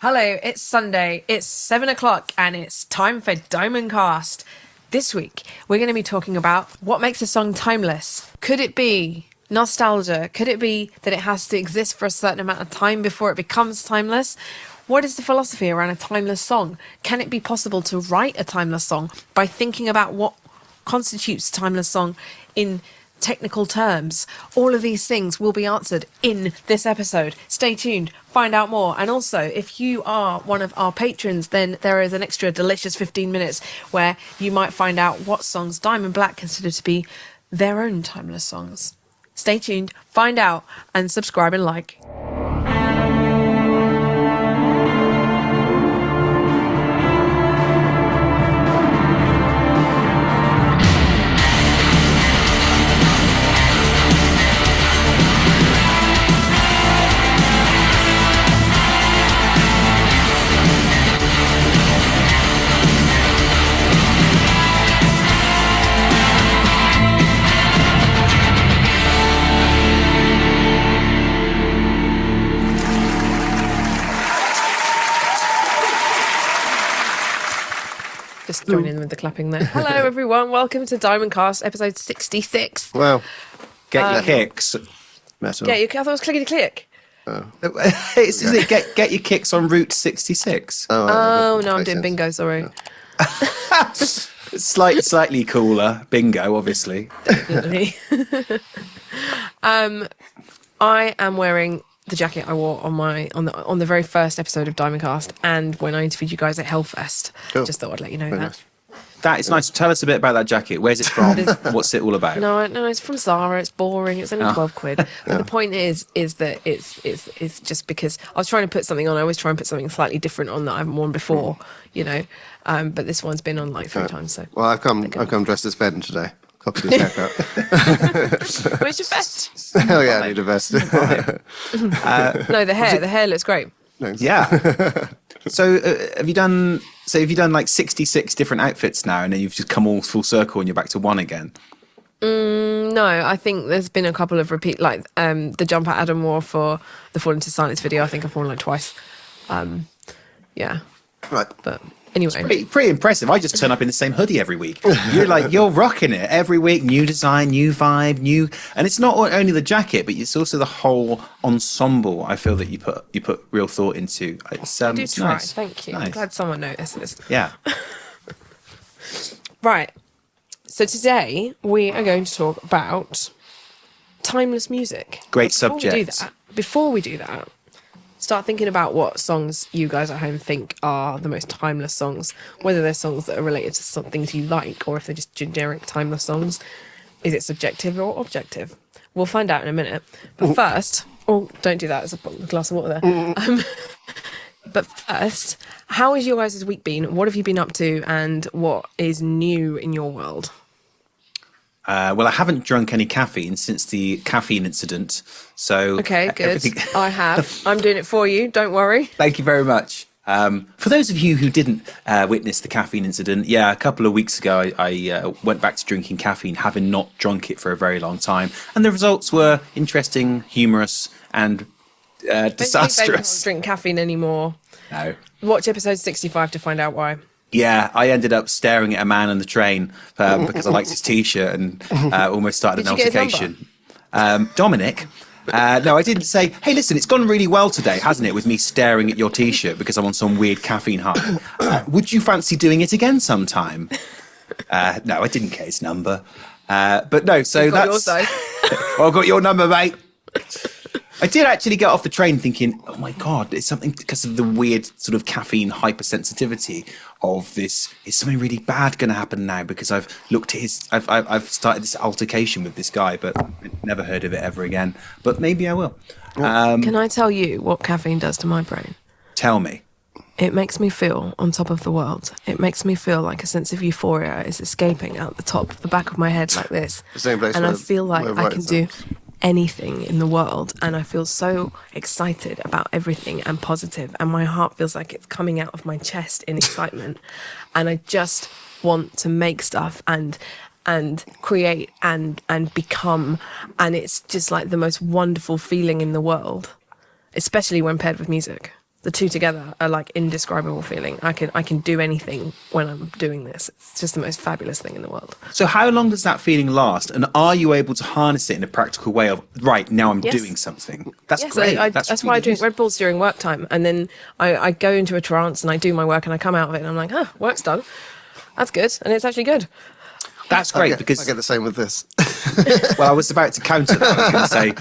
Hello, it's Sunday, it's 7 o'clock, and it's time for Diamond Cast. This week, we're going to be talking about what makes a song timeless. Could it be nostalgia? Could it be that it has to exist for a certain amount of time before it becomes timeless? What is the philosophy around a timeless song? Can it be possible to write a timeless song by thinking about what constitutes a timeless song in technical terms? All of these things will be answered in this episode. Stay tuned, find out more. And also, if you are one of our patrons, then there is an extra delicious 15 minutes where you might find out what songs Diamond Black consider to be their own timeless songs. Stay tuned, find out, and subscribe and like. Just join in with the clapping there. Hello, everyone. Welcome to Diamond Cast, episode 66. Wow. Get your kicks. Metal. I thought it was clickety click. Is it get your kicks on Route 66? Oh, no, I'm doing bingo, sorry. Slightly cooler. Bingo, obviously. Definitely. I am wearing the jacket I wore on the very first episode of Diamond Cast, and when I interviewed you guys at Hellfest. Cool. Just thought I'd let you know Very that. nice. That is nice. Tell us a bit about that jacket. Where's it from? What's it all about? No, it's from Zara. It's boring. It's only 12 quid. But the point is that it's just because I was trying to put something on. I always try and put something slightly different on that I haven't worn before, you know. But this one's been on like 3 times. So Well, I've come dressed as Ben today. Copy this haircut. where's your vest? Hell yeah, I need a vest. No, the hair looks great. Thanks. Yeah. So have you done like 66 different outfits now, and then you've just come all full circle and you're back to one again? No, I think there's been a couple of repeat, like the jumper Adam wore for the Fall Into Silence video. I think I've worn like twice. Yeah. Right. But anyway. Pretty impressive. I just turn up in the same hoodie every week. You're rocking it every week. New design, new vibe, new, and it's not only the jacket, but it's also the whole ensemble. I feel that you put real thought into. It's, I do it's try. nice. Thank you. Nice. I'm glad someone notices. Yeah. Right. So today we are going to talk about timeless music. Great But subject. Before we do that, start thinking about what songs you guys at home think are the most timeless songs, whether they're songs that are related to some things you like or if they're just generic timeless songs. Is it subjective or objective? We'll find out in a minute. But first, don't do that. There's a glass of water there. But first, how has your guys' week been? What have you been up to, and what is new in your world? Well, I haven't drunk any caffeine since the caffeine incident. So Okay, good. everything- I have. I'm doing it for you. Don't worry. Thank you very much. For those of you who didn't witness the caffeine incident, a couple of weeks ago, I went back to drinking caffeine, having not drunk it for a very long time. And the results were interesting, humorous, and disastrous. Don't drink caffeine anymore. No. Watch episode 65 to find out why. Yeah, I ended up staring at a man on the train because I liked his T-shirt and almost started Did an you get his altercation. Dominic. No, I didn't say, hey, listen, it's gone really well today, hasn't it, with me staring at your T-shirt because I'm on some weird caffeine high. Would you fancy doing it again sometime? No, I didn't get his number. But no, so You've got that's... yours, though. Well, I got your number, mate. I did actually get off the train thinking, oh my God, it's something because of the weird sort of caffeine hypersensitivity of this. Is something really bad going to happen now? Because I've looked at I've started this altercation with this guy, but I've never heard of it ever again. But maybe I will. Can I tell you what caffeine does to my brain? Tell me. It makes me feel on top of the world. It makes me feel like a sense of euphoria is escaping out the back of my head like this. The same place And I where- feel like where I Wright can is do at. anything in the world, and I feel so excited about everything and positive, and my heart feels like it's coming out of my chest in excitement, and I just want to make stuff and create and become, and it's just like the most wonderful feeling in the world, especially when paired with music. the two together are like indescribable feeling. I can do anything when I'm doing this. It's just the most fabulous thing in the world. So how long does that feeling last? And are you able to harness it in a practical way of, right, now I'm Yes. doing something? That's Yes, great. that's why I drink Red Bulls during work time. And then I go into a trance and I do my work and I come out of it and I'm like, work's done. That's good. And it's actually good. That's great because I get the same with this. well, I was about to counter that. I was going to say,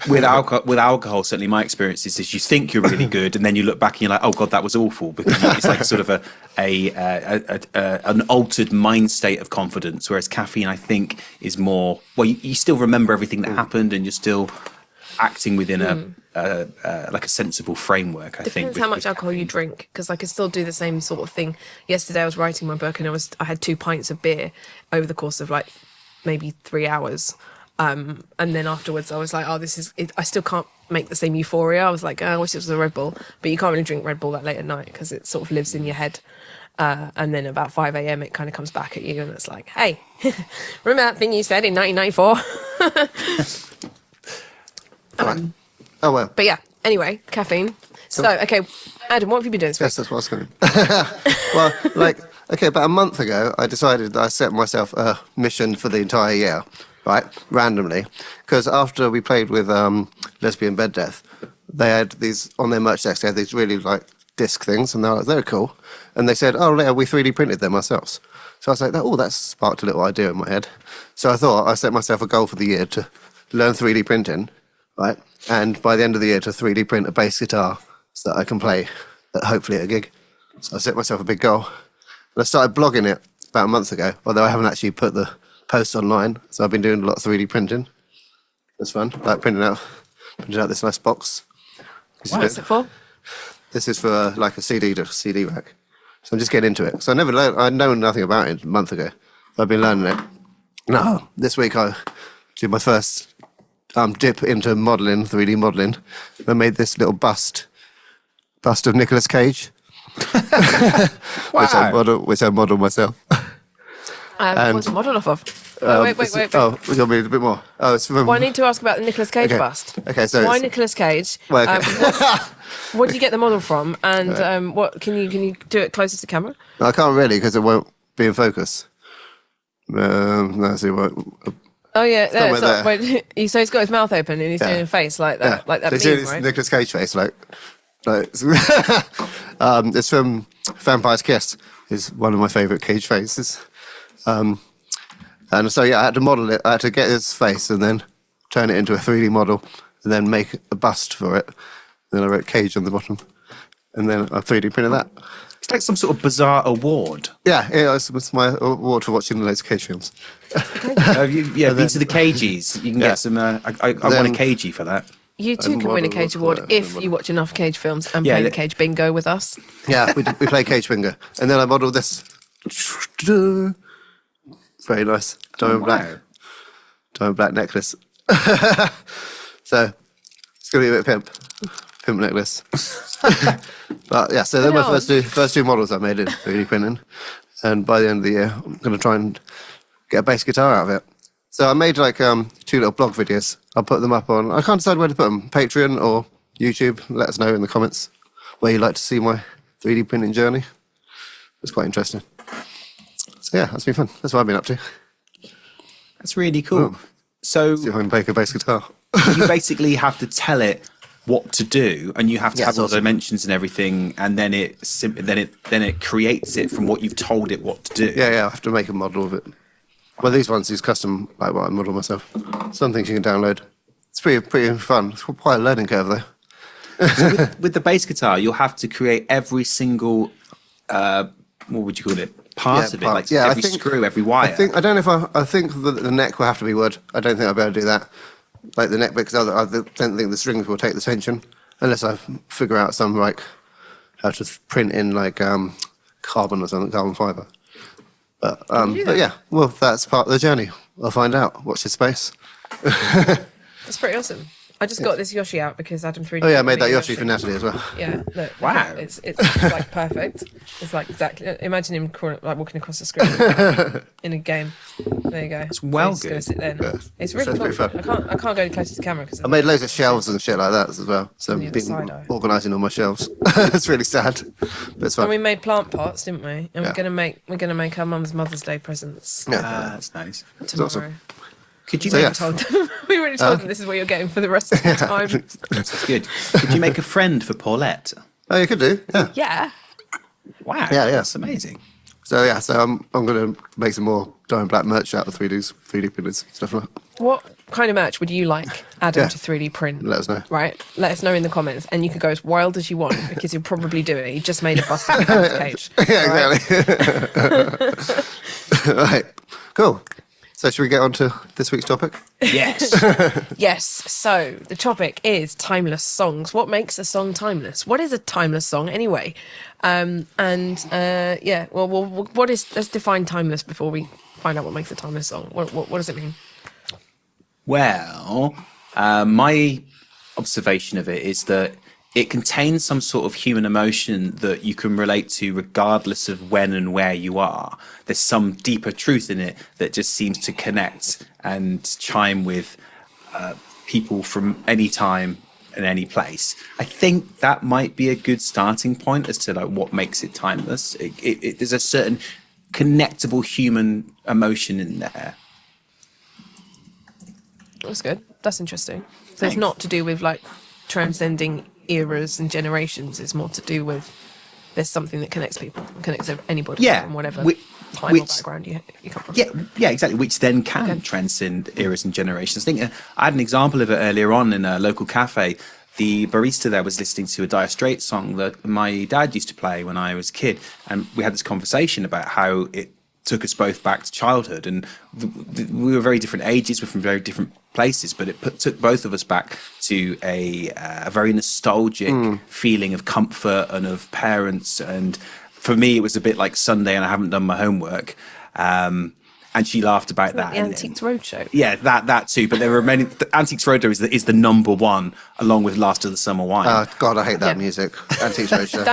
with alcohol, certainly my experience is you think you're really good, and then you look back and you're like, oh god, that was awful, because it's like sort of an altered mind state of confidence. Whereas caffeine, I think, is more. Well, you still remember everything that happened, and you're still acting within like a sensible framework. I think Depends how much alcohol you drink, because I could still do the same sort of thing. Yesterday I was writing my book and I had 2 pints of beer over the course of like maybe 3 hours, and then afterwards I was like, oh, this is it. I still can't make the same euphoria. I was like, I wish it was a Red Bull, but you can't really drink Red Bull that late at night because it sort of lives in your head, and then about 5 a.m. it kind of comes back at you and it's like, hey, remember that thing you said in 1994? Right. Oh well. But yeah, anyway, caffeine. So, okay, Adam, what have you been doing this week? Yes, that's what I was going to. Well, about a month ago, I decided I set myself a mission for the entire year, right, randomly, because after we played with Lesbian Bed Death, they had these, on their merch decks, they had these really, disc things, and they're cool. And they said, oh, yeah, we 3D printed them ourselves. So I was like, oh, that sparked a little idea in my head. So I set myself a goal for the year to learn 3D printing, right? And by the end of the year to 3D print a bass guitar so that I can play hopefully at a gig. So I set myself a big goal. And I started blogging it about a month ago, although I haven't actually put the post online. So I've been doing a lot of 3D printing. It's fun, like printing out this nice box. What's it for? This is for like a CD rack. So I'm just getting into it. So I know nothing about it a month ago. I've been learning it. No, this week I did my first dip into modelling, 3D modelling. I made this little bust of Nicolas Cage, Wow. which I modelled myself. What's it modelled off of? Wait. Oh, we got me a bit more. Oh, it's from. Well, I need to ask about the Nicolas Cage bust. Okay, so why Nicolas Cage? Well, okay. What did you get the model from? And what can you do it closer to camera? I can't really because it won't be in focus. No, so it won't. Oh yeah, there. Somewhere there. Wait, so he's got his mouth open and he's doing a face like that, like that So meme, it's right? Nicolas Cage face, it's from Vampire's Kiss. It's one of my favourite Cage faces. And so I had to model it. I had to get his face and then turn it into a 3D model and then make a bust for it. Then I wrote Cage on the bottom, and then I 3D printed that. it's like some sort of bizarre award. Yeah, it's my award for watching the latest Cage films. Have you been to the Cages? You can get some. I won a Cagey for that. You too can win a Cage Award if you watch enough Cage films and play the Cage Bingo with us. Yeah, we play Cage Bingo, and then I modelled this. Very nice diamond black necklace. So it's gonna be a bit pimp necklace. But yeah, so they're my first two models I made in 3D printing, and by the end of the year, I'm gonna try and get a bass guitar out of it. So I made 2 little blog videos. I'll put them up on. I can't decide where to put them. Patreon or YouTube. Let us know in the comments where you'd like to see my 3D printing journey. It's quite interesting. So yeah, that's been fun. That's what I've been up to. That's really cool. So See if I can make a bass guitar. you basically have to tell it what to do, and you have to have all the dimensions and everything, and then it creates it from what you've told it what to do. Yeah, I have to make a model of it. Well, these ones use custom, like what I model myself. Some things you can download. It's pretty fun. It's quite a learning curve though. So with the bass guitar, you'll have to create every single, what would you call it? Part of it, like every screw, every wire. I don't know if I think the neck will have to be wood. I don't think I'll be able to do that. Like the neck, because I don't think the strings will take the tension unless I figure out how to print in carbon or something, carbon fibre. But yeah, well, that's part of the journey. I'll find out. Watch this space. That's pretty awesome. I just got this Yoshi out because Adam 3D. Oh yeah, I made that Yoshi for Natalie as well. Yeah, look. Wow. It's like perfect. It's like exactly. Imagine him like walking across the screen in a game. There you go. It's well So he's good. just gonna sit there. Yeah. It's really Sounds pretty fun. fun. I can't go any closer to the camera because I made loads of shelves and shit like that as well. So On the I've other been side, though. organising all my shelves. It's really sad, but it's fun. And we made plant pots, didn't we? And Yeah. we're gonna make our mum's Mother's Day presents Yeah. That's nice. tomorrow. awesome. Could you So, make yeah. Told them. We already told them this is what you're getting for the rest of the time. That's good. Could you make a friend for Paulette? Oh, you could do. Yeah. Yeah. Wow. Yeah. That's amazing. So yeah. So I'm going to make some more Diamond Black merch out of 3D printers, stuff like that. What kind of merch would you like Adam Yeah. to 3D print? Let us know. Right, let us know in the comments, and you can go as wild as you want because he'll probably do it. He just made a bust of Nicolas Cage. Yeah, Right? exactly. Right. Cool. So should we get on to this week's topic? Yes. Yes. So the topic is timeless songs. What makes a song timeless? What is a timeless song anyway? Yeah. Well, what is? Let's define timeless before we find out what makes a timeless song. What does it mean? Well, my observation of it is that it contains some sort of human emotion that you can relate to regardless of when and where you are. There's some deeper truth in it that just seems to connect and chime with people from any time and any place. I think that might be a good starting point as to like what makes it timeless. There's a certain connectable human emotion in there. That's good. That's interesting. So Thanks. it's not to do with like transcending eras and generations. It's more to do with there's something that connects people, connects anybody from whatever time or background you come from. Yeah, exactly. Which then can transcend eras and generations. I think I had an example of it earlier on in a local cafe. The barista there was listening to a Dire Straits song that my dad used to play when I was a kid, and we had this conversation about how it took us both back to childhood, and we were very different ages, we're from very different places, but it took both of us back to a very nostalgic feeling of comfort and of parents. And for me, it was a bit like Sunday and I haven't done my homework. And she laughed about that. The Antiques Roadshow. Yeah, that too. But there were many. The Antiques Roadshow is the number one, along with Last of the Summer Wine. Oh God, I hate that Yeah. music. Antiques Roadshow.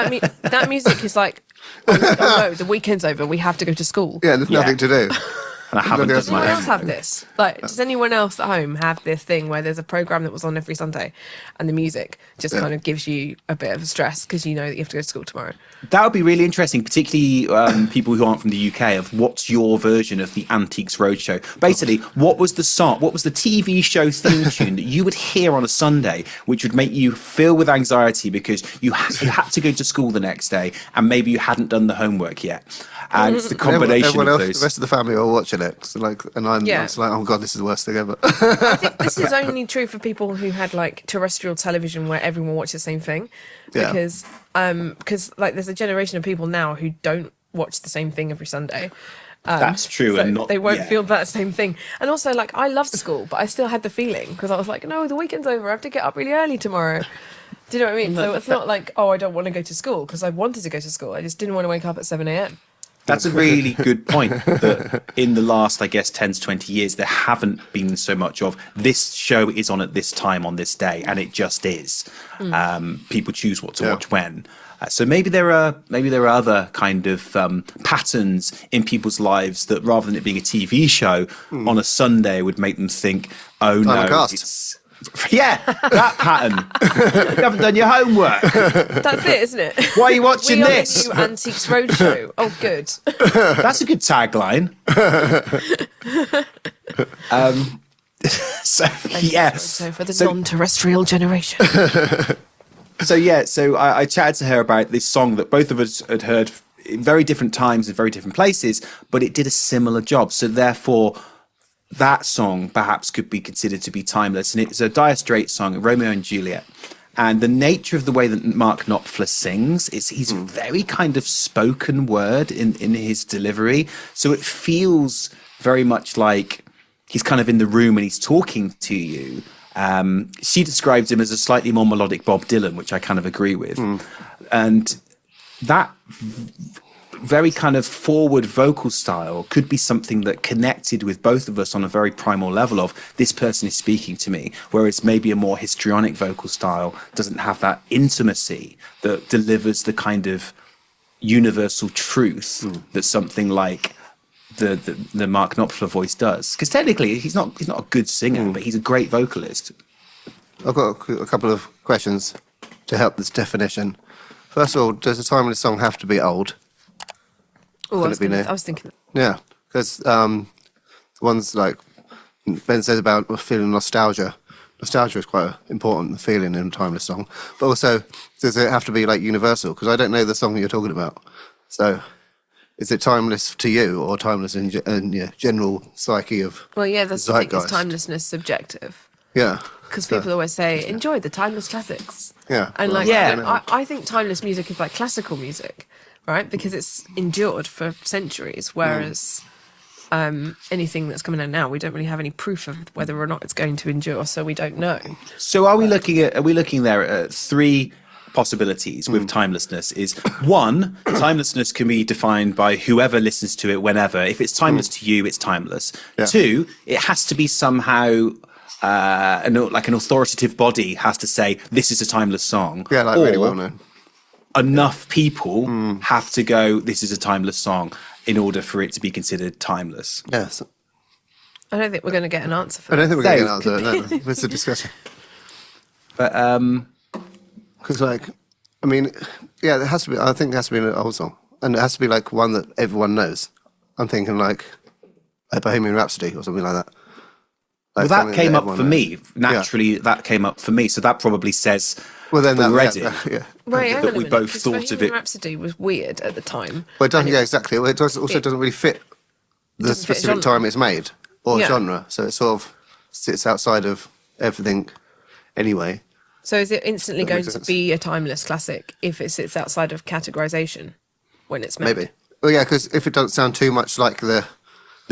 That music is like, oh no, the weekend's over. We have to go to school. Yeah, there's nothing to do. and I haven't done Does Does anyone my else have this? Like, does anyone else at home have this thing where there's a program that was on every Sunday, and the music just kind of gives you a bit of stress because you know that you have to go to school tomorrow? That would be really interesting, particularly people who aren't from the UK, of what's your version of the Antiques Roadshow. Basically, what was the TV show theme tune that you would hear on a Sunday, which would make you feel with anxiety because you had to go to school the next day and maybe you hadn't done the homework yet. And it's the combination Everyone of else, those. the rest of the family are watching it. So I'm Yeah. just like, oh God, this is the worst thing ever. I think this is only true for people who had like terrestrial television where everyone watched the same thing, Yeah. because like there's a generation of people now who don't watch the same thing every Sunday. That's true, So and not they won't yeah. feel that same thing. And also, like, I loved school, but I still had the feeling because I was like, no, the weekend's over. I have to get up really early tomorrow. Do you know what I mean? So it's not like, oh, I don't want to go to school because I wanted to go to school. I just didn't want to wake up at 7 a.m. That's a really good point. That in the last, I guess, 10 to 20 years, there haven't been so much of this show is on at this time on this day, and it just is. People choose what to watch when. So maybe there are other kind of patterns in people's lives that, rather than it being a TV show on a Sunday, would make them think, "Oh no, Cast. it's." Yeah, that pattern. You haven't done your homework. That's it, isn't it? Why are you watching We are this? the new Antiques Roadshow. Oh, good. That's a good tagline. So for the non-terrestrial generation. So I chatted to her about this song that both of us had heard in very different times in very different places, but it did a similar job. So therefore, that song perhaps could be considered to be timeless. And it's a Dire Straits song, Romeo and Juliet. And the nature of the way that Mark Knopfler sings is he's very kind of spoken word in his delivery. So it feels very much like he's kind of in the room and he's talking to you. She describes him as a slightly more melodic Bob Dylan, which I kind of agree with. And that very kind of forward vocal style could be something that connected with both of us on a very primal level of this person is speaking to me, whereas maybe a more histrionic vocal style doesn't have that intimacy that delivers the kind of universal truth that something like the Mark Knopfler voice does. Because technically he's not a good singer, but he's a great vocalist. I've got a couple of questions to help this definition. First of all, does a timeless song have to be old? Oh, I was thinking. Yeah, because the ones like Ben says about feeling nostalgia. Nostalgia is quite an important feeling in a timeless song. But also, does it have to be like universal? Because I don't know the song that you're talking about. So, is it timeless to you or timeless in general psyche of Well, yeah, that's the thing. Is zeitgeist? timelessness subjective? Yeah. Because people always say, enjoy the timeless classics. Yeah. And well, like, Yeah. I think timeless music is like classical music, right? Because it's endured for centuries, whereas anything that's coming out now, we don't really have any proof of whether or not it's going to endure, so we don't know. So are we looking there at three possibilities with timelessness? Is one, timelessness can be defined by whoever listens to it whenever. If it's timeless to you, it's timeless. Yeah. Two, it has to be somehow like an authoritative body has to say this is a timeless song. Yeah, like really well known. Enough people have to go, this is a timeless song, in order for it to be considered timeless. Yes. I don't think we're going to get an answer for I don't that. think we're going to get an answer. No, it's a discussion. But Because, like, I mean, yeah, there has to be. I think it has to be an old song, and it has to be like one that everyone knows. I'm thinking like a Bohemian Rhapsody or something like that. well, Like that something came up everyone for knows. me. Naturally, that came up for me. So that probably says Well, then already. yeah. Right, hang that on a we minute, both 'cause thought of Bohemian it. Rhapsody was weird at the time. Well, it doesn't. And Yeah, exactly. Well, it also doesn't really fit the doesn't fit specific genre. time it's made or Yeah. genre. So it sort of sits outside of everything anyway. So is it instantly That going makes to sense. be a timeless classic if it sits outside of categorization when it's made? Maybe. Well, yeah, because if it doesn't sound too much like the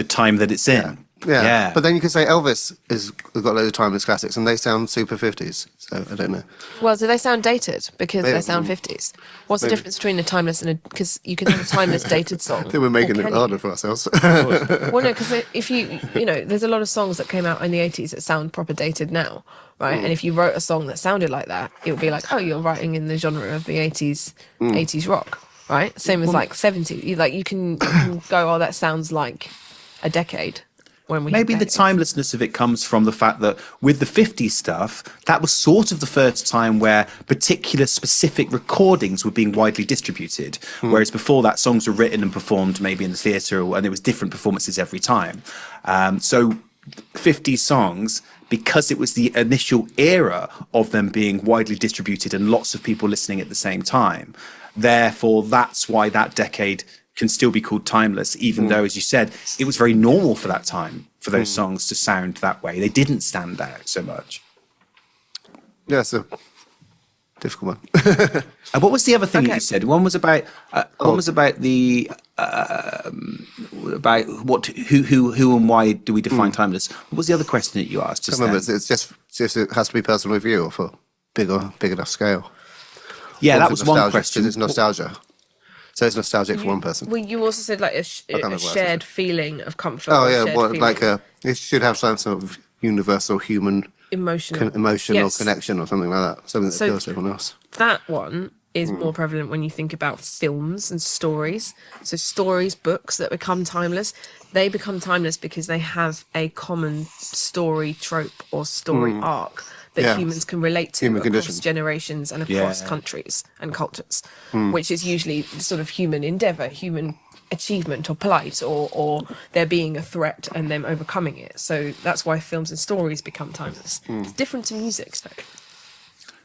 time that it's in. yeah. But then you could say Elvis has got loads of timeless classics, and they sound super 50s. So I don't know. Well, do they sound dated because they Maybe. sound 50s? What's the Maybe. difference between a timeless and a... Because you can have a timeless dated song. I think we're making or it can harder you? for ourselves. Well, no, because if you know, there's a lot of songs that came out in the 80s that sound proper dated now, right? And if you wrote a song that sounded like that, it would be like, oh, you're writing in the genre of the 80s rock, right? Same as like 70s. You can go, oh, that sounds like a decade. When we Maybe have the decades. timelessness of it comes from the fact that with the 50s stuff, that was sort of the first time where particular specific recordings were being widely distributed. Whereas before that, songs were written and performed maybe in the theatre, and it was different performances every time. So 50s songs, because it was the initial era of them being widely distributed and lots of people listening at the same time, therefore that's why that decade can still be called timeless, even though, as you said, it was very normal for that time for those songs to sound that way. They didn't stand out so much. Yeah, it's a difficult one. And what was the other thing that Okay. you said? One was about the about who and why do we define timeless? What was the other question that you asked? Just Remember, then? it's just it has to be personal with you or for big enough scale. Yeah, Or that is was it one nostalgic? question. 'Cause it's nostalgia. So it's nostalgic for one person. Well, you also said like a can't remember what I shared feeling of comfort. Oh or a yeah, shared well, feeling like it should have some sort of universal human emotional emotion Yes. or connection or something like that. Something that So- appeals to everyone else. That one is more prevalent when you think about films and stories. So stories, books that become timeless, they become timeless because they have a common story trope or story arc that Yeah. humans can relate to Human across condition. generations and across Yeah. countries and cultures, which is usually sort of human endeavor, human achievement or plight, or there being a threat and them overcoming it. So that's why films and stories become timeless. It's different to music, so.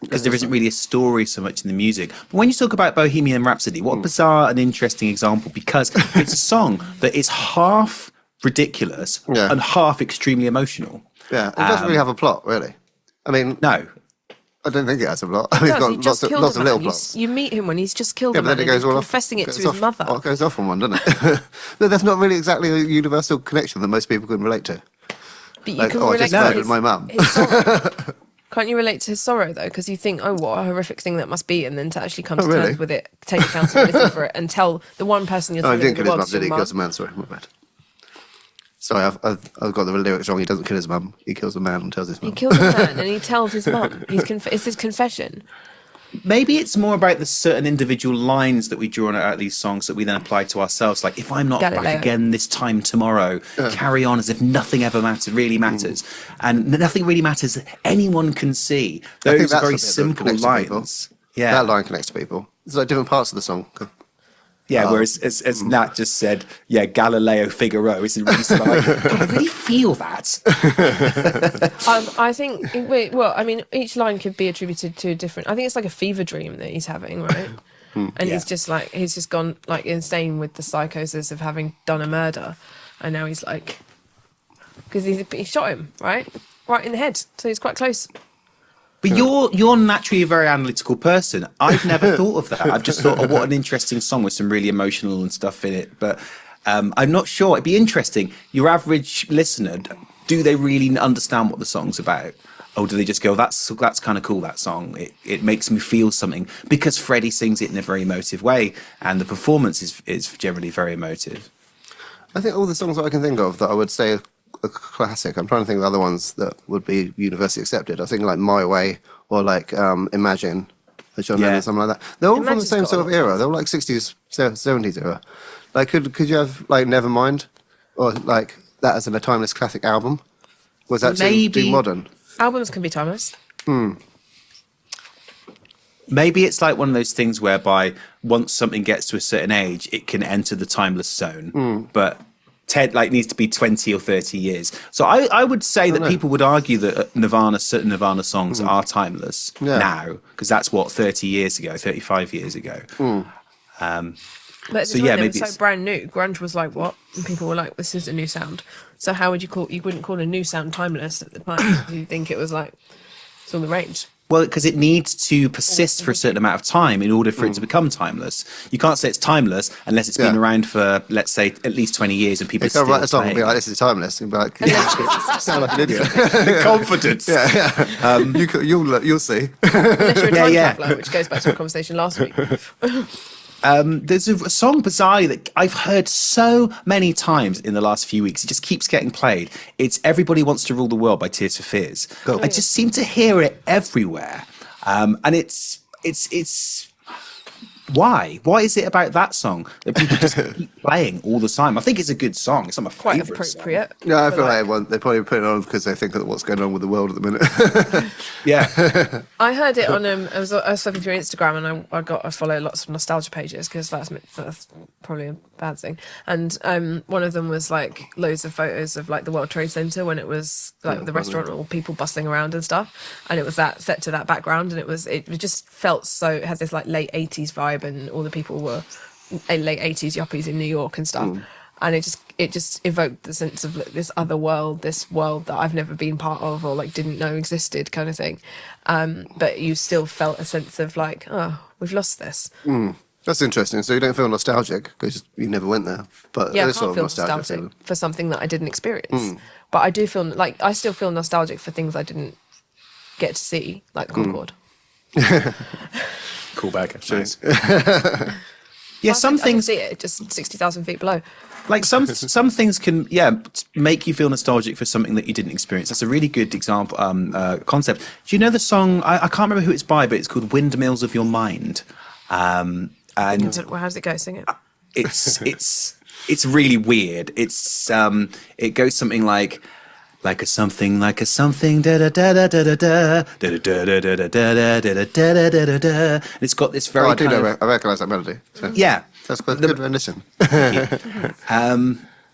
Because there isn't really a story so much in the music. But when you talk about Bohemian Rhapsody, what a bizarre and interesting example, because it's a song that is half ridiculous Yeah. and half extremely emotional. Yeah, it doesn't really have a plot, really. I mean, No. I don't think it has a plot. I mean, it's Does, he got just lots killed of a man. little You plots. You meet him when he's just killed Yeah, a but man then it and goes he's all off. confessing it goes to his off- mother. Oh, it goes off on one, doesn't it? No, that's not really exactly a universal connection that most people can relate to. But you Like, can oh, I relate just to murdered his- my mum. his story. Can't you relate to his sorrow though? Because you think, oh, what a horrific thing that must be, and then to actually come to really? terms with it, take accountability for it, and tell the one person you're Oh, telling he didn't in kill the his world mum, is did he? your He kills the mum. man. Sorry, my bad. Sorry, I've got the lyrics wrong. He doesn't kill his mum. He kills the man and tells his He mum. kills a man and he tells his mum. It's his confession. Maybe it's more about the certain individual lines that we draw out of these songs that we then apply to ourselves. Like, if I'm not Galileo. back again this time tomorrow, carry on as if nothing ever really matters. And nothing really matters. Anyone can see. I think Those that's very the bit that simple connects to people. lines. Yeah. That line connects to people. It's like different parts of the song. Yeah, whereas as Nat just said, yeah, Galileo Figaro isn't really like, God, I really feel that. I think, I mean, each line could be attributed to a different. I think it's like a fever dream that he's having, right? And Yeah. he's just gone like insane with the psychosis of having done a murder, and now he's like, because he shot him right in the head, so he's quite close. But you're naturally a very analytical person. I've never thought of that. I've just thought, oh, what an interesting song with some really emotional and stuff in it. But I'm not sure. It'd be interesting. Your average listener, do they really understand what the song's about? Or do they just go, that's kind of cool, that song. It makes me feel something. Because Freddie sings it in a very emotive way, and the performance is generally very emotive. I think all the songs that I can think of that I would say are a classic. I'm trying to think of other ones that would be universally accepted. I think like My Way or like Imagine, John Lennon, something like that. They're all from the Imagine's same got sort a of lot era. They're all like 60s, 70s era. Like could you have like Nevermind or like that as a timeless classic album? Was that too modern? Albums can be timeless. Maybe it's like one of those things whereby once something gets to a certain age, it can enter the timeless zone. But Ted needs to be 20 or 30 years. So I would say that people would argue that certain Nirvana songs are timeless now, because that's what 30 years ago, 35 years ago. But at the So, time, yeah, it maybe was so brand new. Grunge was like, what? And people were like, this is a new sound. So how would you wouldn't call a new sound timeless at the time. You think it was like, it's all the range. Well, because it needs to persist for a certain amount of time in order for it to become timeless. You can't say it's timeless unless it's been around for, let's say, at least 20 years and people You are still can't write a song and playing. be like, this is timeless. And be like, sound like an idiot. Confidence. You'll see. Unless you're a time Yeah. traveller, which goes back to our conversation last week. There's a song, bizarrely, that I've heard so many times in the last few weeks. It just keeps getting played. It's Everybody Wants to Rule the World by Tears for Fears. Cool. I just seem to hear it everywhere. And it's why? Why is it about that song that people just keep playing all the time? I think it's a good song. It's not my Quite favourite song. appropriate. Yeah, I But, feel like they probably put it on because they think of what's going on with the world at the minute. Yeah. I heard it on I was flipping through Instagram, and I follow lots of nostalgia pages because that's probably a bad thing. And one of them was like loads of photos of like the World Trade Center when it was like the restaurant, all people bustling around and stuff, and it was that set to that background, and it just felt so, it had this like late 80s vibe, and all the people were late 80s yuppies in New York and stuff. And it just evoked the sense of like, this other world, this world that I've never been part of or like didn't know existed, kind of thing. But you still felt a sense of like, oh, we've lost this. That's interesting. So you don't feel nostalgic because you never went there. But Yeah, I there's can't sort of feel nostalgia nostalgic feeling. for something that I didn't experience. But I do feel like I still feel nostalgic for things I didn't get to see, like the Concorde. Cool bag. Nice. I Some can things see it just 60,000 feet below. like some things can make you feel nostalgic for something that you didn't experience. That's a really good example concept. Do you know the song? I can't remember who it's by, but it's called "Windmills of Your Mind." And How does it go? Sing it. it's really weird. It goes something like a something da da da da da da da da da da da da da da da da da da. And it's got this very I do kind know. of, I recognise that melody. So yeah. that's quite a good rendition.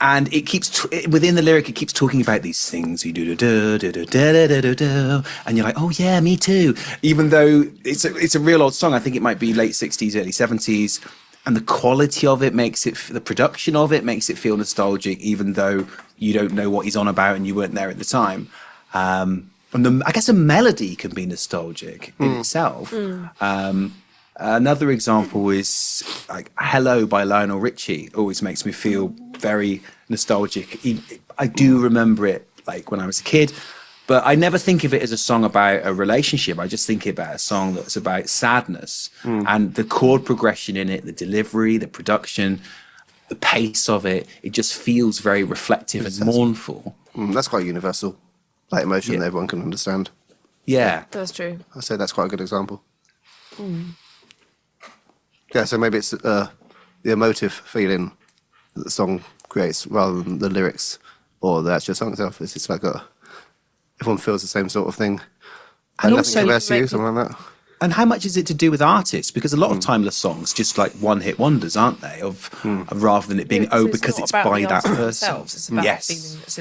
And it keeps within the lyric. It keeps talking about these things. You do da da da da da da da, and you're like, oh yeah, me too. Even though it's a real old song. I think it might be late '60s, early '70s, and the quality of it makes it, the production of it makes it feel nostalgic, even though you don't know what he's on about and you weren't there at the time. And I guess a melody can be nostalgic in itself. Another example is like "Hello" by Lionel Richie. Always makes me feel very nostalgic. I do remember it like when I was a kid. But I never think of it as a song about a relationship. I just think about a song that's about sadness and the chord progression in it, the delivery, the production, the pace of it. It just feels very reflective and mournful. That's quite universal, like emotion that everyone can understand. Yeah. That's true. I'd say that's quite a good example. Yeah, so maybe it's the emotive feeling that the song creates rather than the lyrics or the actual song itself. It's just like everyone feels the same sort of thing. And Like also, Nothing Compares to You, something like that. and how much is it to do with artists? Because a lot of timeless songs just like one-hit wonders, aren't they? Rather than it being So because not it's about by the that artists person. themselves, it's about Yes. the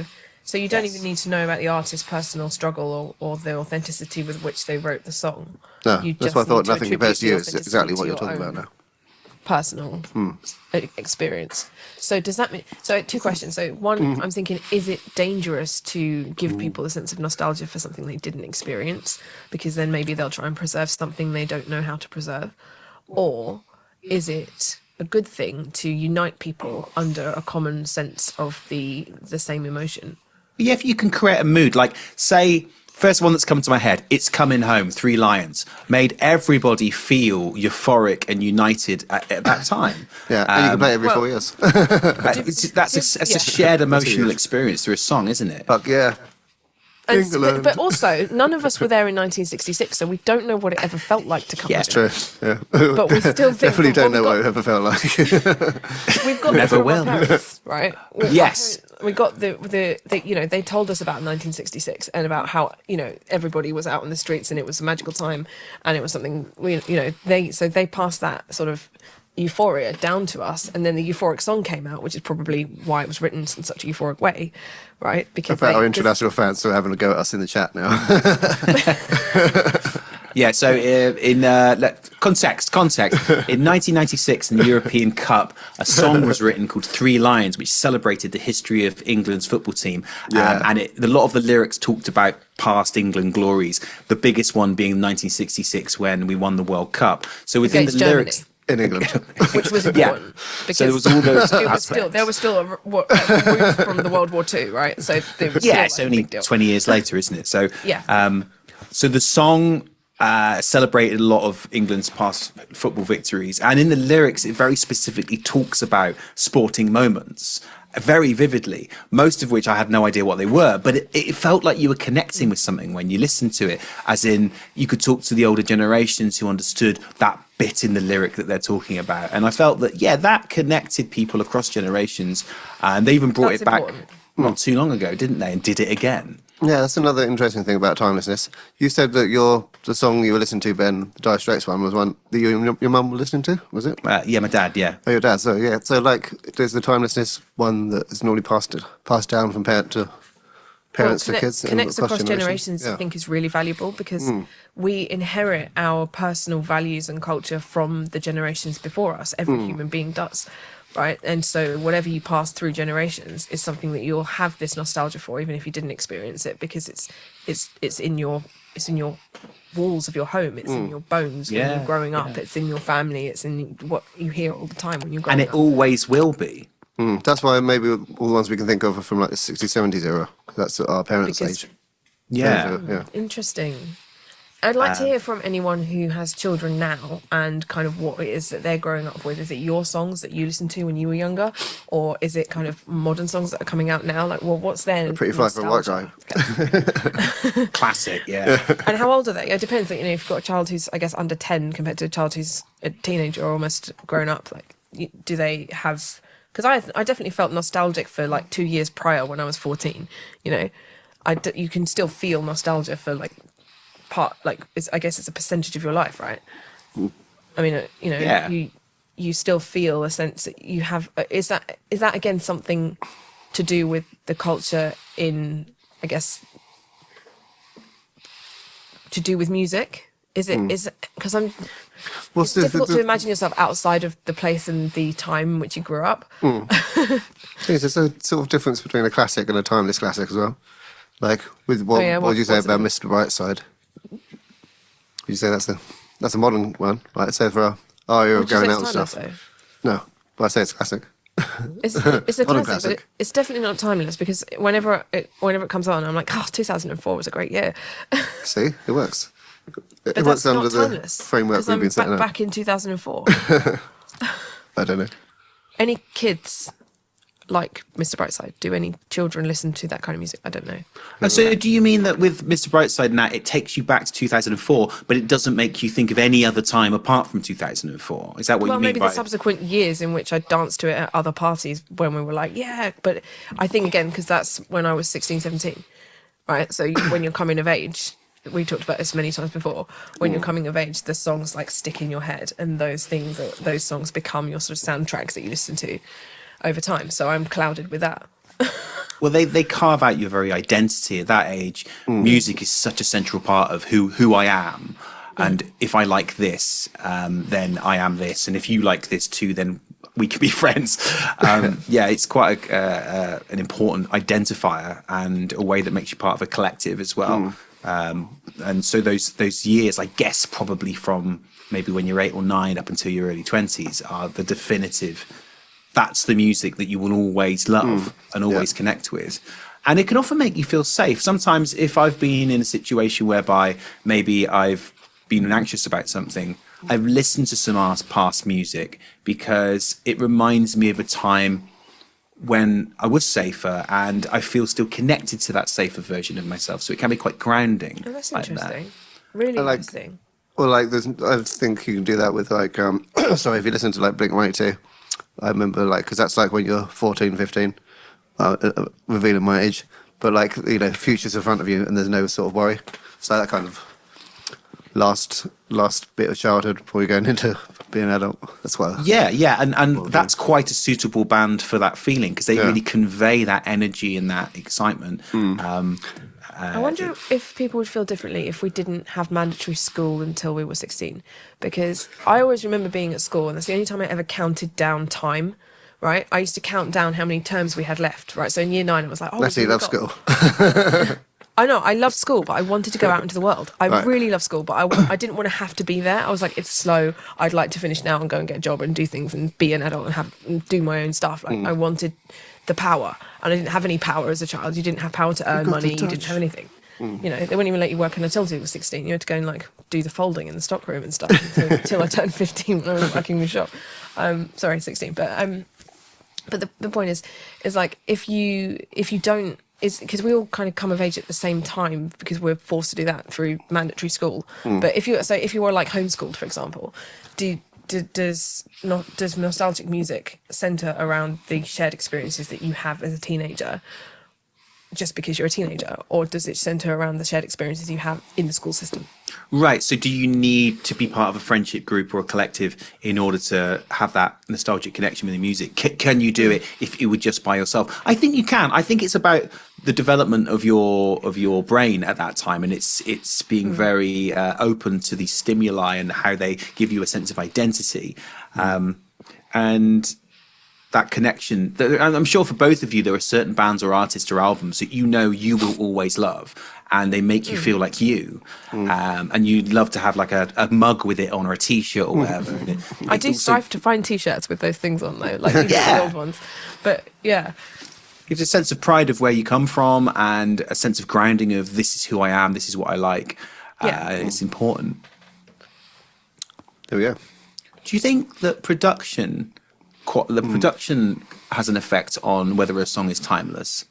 feeling so you don't even need to know about the artist's personal struggle or the authenticity with which they wrote the song. No, You that's why I just thought need to Nothing Compares to You attribute is the exactly what authenticity you're to talking your about own now. personal experience. So does that mean, so two questions. So one, I'm thinking, is it dangerous to give people a sense of nostalgia for something they didn't experience? Because then maybe they'll try and preserve something they don't know how to preserve. Or is it a good thing to unite people under a common sense of the same emotion? Yeah, if you can create a mood, like say, first one that's come to my head, It's Coming Home, Three Lions, made everybody feel euphoric and united at that time. Yeah, and you can play it every well- 4 years. That's a shared emotional experience through a song, isn't it? Fuck yeah. And, England. but also, none of us were there in 1966, so we don't know what it ever felt like to come Yeah, home. True. Yeah. But we still think Definitely that don't what know we what got- it ever felt like. We've got Never the will. parents, right? Yes. We got the you know, they told us about 1966 and about how, you know, everybody was out on the streets and it was a magical time and it was something they passed that sort of euphoria down to us, and then the euphoric song came out, which is probably why it was written in such a euphoric way, right? Because In fact, our international fans still having a go at us in the chat now. Yeah, so context. In 1996, in the European Cup, a song was written called Three Lions, which celebrated the history of England's football team. Yeah. And a lot of the lyrics talked about past England glories, the biggest one being 1966 when we won the World Cup. So within Against the Germany. lyrics... In England. which was Yeah. important. Because So there was all those there was still a root from the World War II, right? So there was Yeah, still, it's like, a only big deal. 20 years later, isn't it? So Yeah. so the song celebrated a lot of England's past football victories, and in the lyrics, it very specifically talks about sporting moments very vividly, most of which I had no idea what they were, but it felt like you were connecting with something when you listened to it, as in you could talk to the older generations who understood that bit in the lyric that they're talking about. And I felt that, yeah, that connected people across generations, and they even brought That's it back important. not too long ago, didn't they? And did it again. Yeah, that's another interesting thing about timelessness. You said that the song you were listening to, Ben, the Dire Straits one, was one that you and your mum were listening to, was it? Yeah, my dad, yeah. Oh, your dad. So yeah, so like, there's the timelessness one that is normally passed down from parent to parents to kids. and Connects across generations, Yeah. I think, is really valuable because we inherit our personal values and culture from the generations before us. Every human being does, right? And so whatever you pass through generations is something that you'll have this nostalgia for, even if you didn't experience it, because it's in your walls of your home. It's in your bones when Yeah, you're growing up. yeah. It's in your family. It's in what you hear all the time when you're growing And it up. always will be. That's why maybe all the ones we can think of are from like the 60s, 70s era. 'Cause that's our parents' Because- age. Yeah. Yeah. Interesting. I'd like to hear from anyone who has children now and kind of what it is that they're growing up with. Is it your songs that you listened to when you were younger, or is it kind of modern songs that are coming out now? Like, well, what's their Pretty fly for a white guy. nostalgia? Classic, yeah. And how old are they? It depends. Like, you know, if you've got a child who's, I guess, under 10 compared to a child who's a teenager or almost grown up, like, do they have? Because I definitely felt nostalgic for like 2 years prior when I was 14. You know, you can still feel nostalgia for like I guess it's a percentage of your life, right? I mean, you know, Yeah. you still feel a sense that you have. Is that again something to do with the culture in, I guess, to do with music? Is it because Well, it's difficult to imagine yourself outside of the place and the time in which you grew up. There's a sort of difference between a classic and a timeless classic as well. Like, with what would you say what's about it? Mr. Brightside? Would you say that's a modern one? Like, say for our era of Would you say going it's out and timeless, stuff. though? No, but I say it's classic. It's a Modern classic, but classic. it's definitely not timeless because whenever it comes on, I'm like, 2004 was a great year. See, it works. It But works that's under not the timeless framework because we've I'm been setting up. back in 2004. I don't know. Any kids like Mr. Brightside? Do any children listen to that kind of music? I don't know. And so do you mean that with Mr. Brightside and that, it takes you back to 2004, but it doesn't make you think of any other time apart from 2004? Is that what Well, you mean maybe by the subsequent years in which I danced to it at other parties when we were like, yeah. But I think, again, because that's when I was 16, 17, right? So when you're coming of age, we talked about this many times before, when you're coming of age, the songs like stick in your head and those songs become your sort of soundtracks that you listen to over time. So I'm clouded with that. Well, they carve out your very identity at that age. Music is such a central part of who I am. And if I like this, then I am this. And if you like this too, then we can be friends. Yeah, it's quite an important identifier and a way that makes you part of a collective as well. And so those years, I guess, probably from maybe when you're 8 or 9 up until your early 20s are the definitive. That's the music that you will always love and always connect with. And it can often make you feel safe. Sometimes if I've been in a situation whereby maybe I've been anxious about something, I've listened to some past music because it reminds me of a time when I was safer and I feel still connected to that safer version of myself. So it can be quite grounding. Oh, that's like that. interesting. Really interesting. Well, like, I think you can do that with, like, sorry, if you listen to, like, Blink-182, I remember, like, because that's, like, when you're 14, 15, revealing my age, but, like, you know, future's in front of you and there's no sort of worry. So that kind of last bit of childhood before you're going into being an adult. That's why. Yeah, and that's quite a suitable band for that feeling because they really convey that energy and that excitement. I wonder if people would feel differently if we didn't have mandatory school until we were 16. Because I always remember being at school, and that's the only time I ever counted down time, right? I used to count down how many terms we had left, right? So in year 9, it was like, oh, Natalie loves school. I know, I loved school, but I wanted to go out into the world. I really love school, but I didn't want to have to be there. I was like, it's slow. I'd like to finish now and go and get a job and do things and be an adult and do my own stuff. Like, I wanted the power, and I didn't have any power as a child. You didn't have power to earn money. You didn't have anything. You know, they wouldn't even let you work until you were 16. You had to go and like do the folding in the stockroom and stuff until I turned 15 when I was working in the shop. Sorry, 16. But the point is like if you don't, is because we all kind of come of age at the same time because we're forced to do that through mandatory school. But if you were like homeschooled, for example, does nostalgic music center around the shared experiences that you have as a teenager just because you're a teenager, or does it center around the shared experiences you have in the school system? Right. So do you need to be part of a friendship group or a collective in order to have that nostalgic connection with the music? Can you do it if you were just by yourself? I think you can. I think it's about the development of your brain at that time, and it's being very open to these stimuli and how they give you a sense of identity. And that connection, and I'm sure for both of you, there are certain bands or artists or albums that you know you will always love, and they make you feel like you. And you'd love to have like a mug with it on or a T-shirt or whatever. I do strive to find T-shirts with those things on though, like the old ones. But yeah. Gives a sense of pride of where you come from and a sense of grounding of this is who I am, this is what I like. It's important. There we go. Do you think that production has an effect on whether a song is timeless?